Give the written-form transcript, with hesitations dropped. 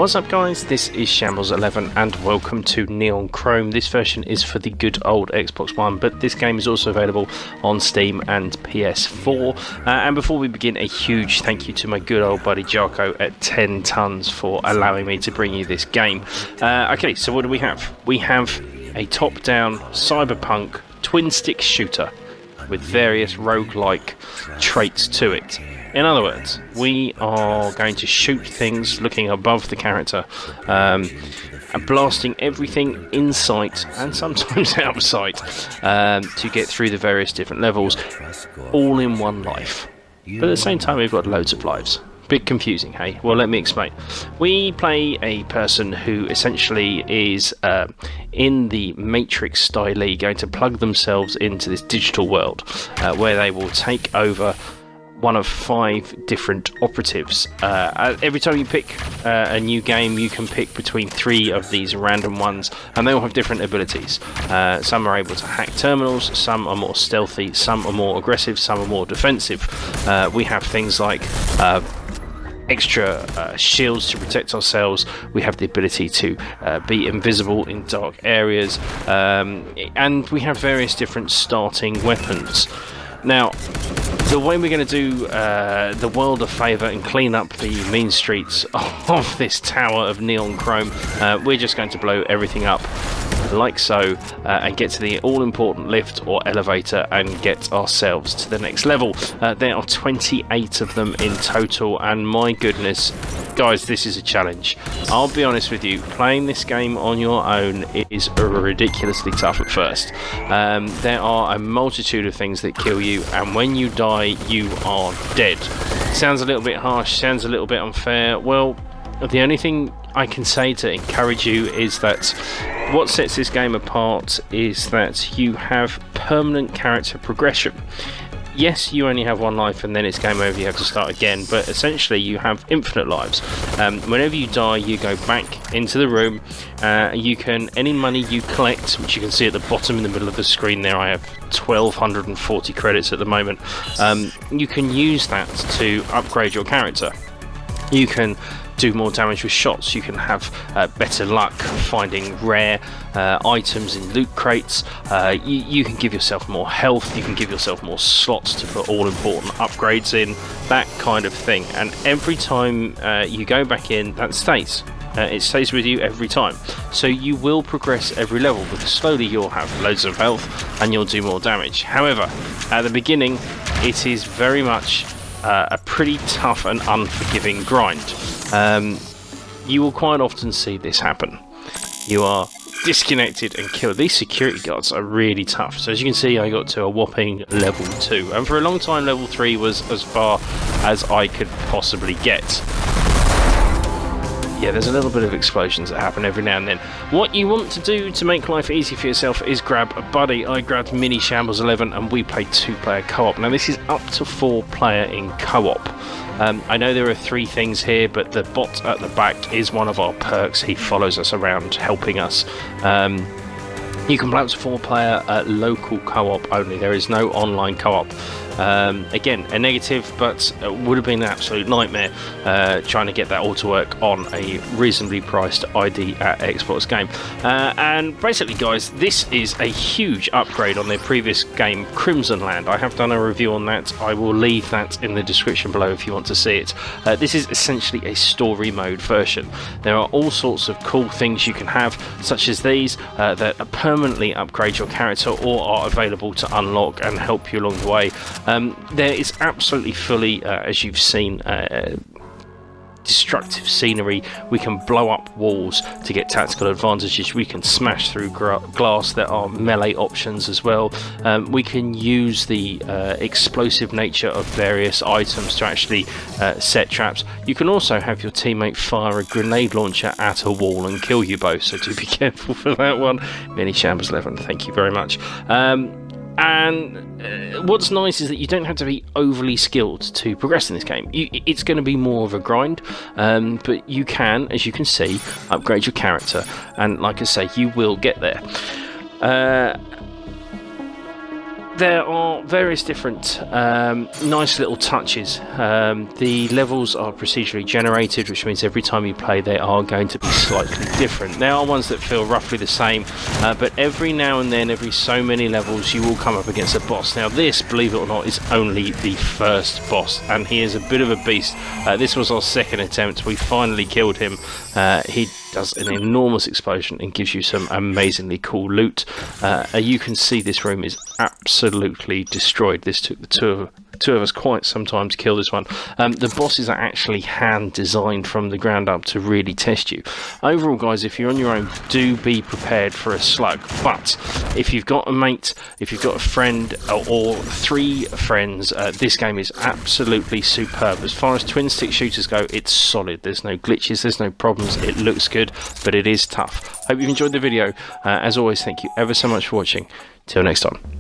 What's up guys, this is Shambles11 and welcome to Neon Chrome. This version is for the good old Xbox One, but this game is also available on Steam and PS4. And before we begin, a huge thank you to my good old buddy Jarko at 10 tons for allowing me to bring you this game. Okay, so what do we have? We have a top-down cyberpunk twin-stick shooter with various roguelike traits to it. In other words, we are going to shoot things looking above the character, and blasting everything in sight and sometimes out of sight to get through the various different levels, all in one life. But at the same time, we've got loads of lives. Bit confusing, hey? Well, let me explain. We play a person who essentially is in the Matrix style, going to plug themselves into this digital world where they will take over one of 5 different operatives. Every time you pick a new game, you can pick between 3 of these random ones, and they all have different abilities. Some are able to hack terminals, some are more stealthy, some are more aggressive, some are more defensive. We have things like extra shields to protect ourselves. We have the ability to be invisible in dark areas, and we have various different starting weapons. Now, the way we're going to do the world a favour and clean up the mean streets of this tower of neon chrome, we're just going to blow everything up like so, and get to the all-important lift or elevator and get ourselves to the next level. There are 28 of them in total, and my goodness, guys, this is a challenge. I'll be honest with you, playing this game on your own is ridiculously tough at first. There are a multitude of things that kill you, and when you die, you are dead. Sounds a little bit harsh, sounds a little bit unfair. Well, the only thing I can say to encourage you is that what sets this game apart is that you have permanent character progression. Yes, you only have one life and then it's game over, you have to start again, but essentially you have infinite lives. Whenever you die, you go back into the room. Any money you collect, which you can see at the bottom in the middle of the screen there, I have 1240 credits at the moment, you can use that to upgrade your character. You can do more damage with shots, you can have better luck finding rare items in loot crates, you can give yourself more health, you can give yourself more slots to put all important upgrades in, that kind of thing. And every time you go back in, that stays. It stays with you every time. So you will progress every level, because slowly you'll have loads of health and you'll do more damage. However, at the beginning, it is very much a pretty tough and unforgiving grind. You will quite often see this happen. You are disconnected and killed. These security guards are really tough. So as you can see, I got to a whopping level 2, and for a long time level 3 was as far as I could possibly get. Yeah, there's a little bit of explosions that happen every now and then. What you want to do to make life easy for yourself is grab a buddy. I grabbed Mini Shambles11 and we played 2-player co-op. Now this is up to 4-player in co-op. I know there are 3 things here, but the bot at the back is one of our perks. He follows us around, helping us. You can play up to 4-player local co-op only. There is no online co-op. Again, a negative, but it would have been an absolute nightmare trying to get that all to work on a reasonably priced ID at Xbox game. And basically, guys, this is a huge upgrade on their previous game, Crimson Land. I have done a review on that. I will leave that in the description below if you want to see it. This is essentially a story mode version. There are all sorts of cool things you can have, such as these that permanently upgrade your character or are available to unlock and help you along the way. There is absolutely fully, as you've seen, destructive scenery. We can blow up walls to get tactical advantages. We can smash through glass. There are melee options as well. We can use the explosive nature of various items to actually set traps. You can also have your teammate fire a grenade launcher at a wall and kill you both, so do be careful for that one. Mini Shambles11, thank you very much. And what's nice is that you don't have to be overly skilled to progress in this game. It's going to be more of a grind, but you can, as you can see, upgrade your character, and like I say, you will get there. there are various different nice little touches. The levels are procedurally generated, which means every time you play they are going to be slightly different. There are ones that feel roughly the same, but every now and then, every so many levels, you will come up against a boss. Now this, believe it or not, is only the first boss, and he is a bit of a beast. This was our second attempt. We finally killed him. He does an enormous explosion and gives you some amazingly cool loot. You can see this room is absolutely destroyed. This took the two of us quite some time to kill this one. The bosses are actually hand designed from the ground up to really test you. Overall, guys, if you're on your own, do be prepared for a slug, but if you've got a mate, if you've got a friend or 3 friends, this game is absolutely superb. As far as twin stick shooters go, it's solid. There's no glitches, there's no problems. It looks good, but it is tough. Hope you've enjoyed the video. As always, thank you ever so much for watching. Till next time.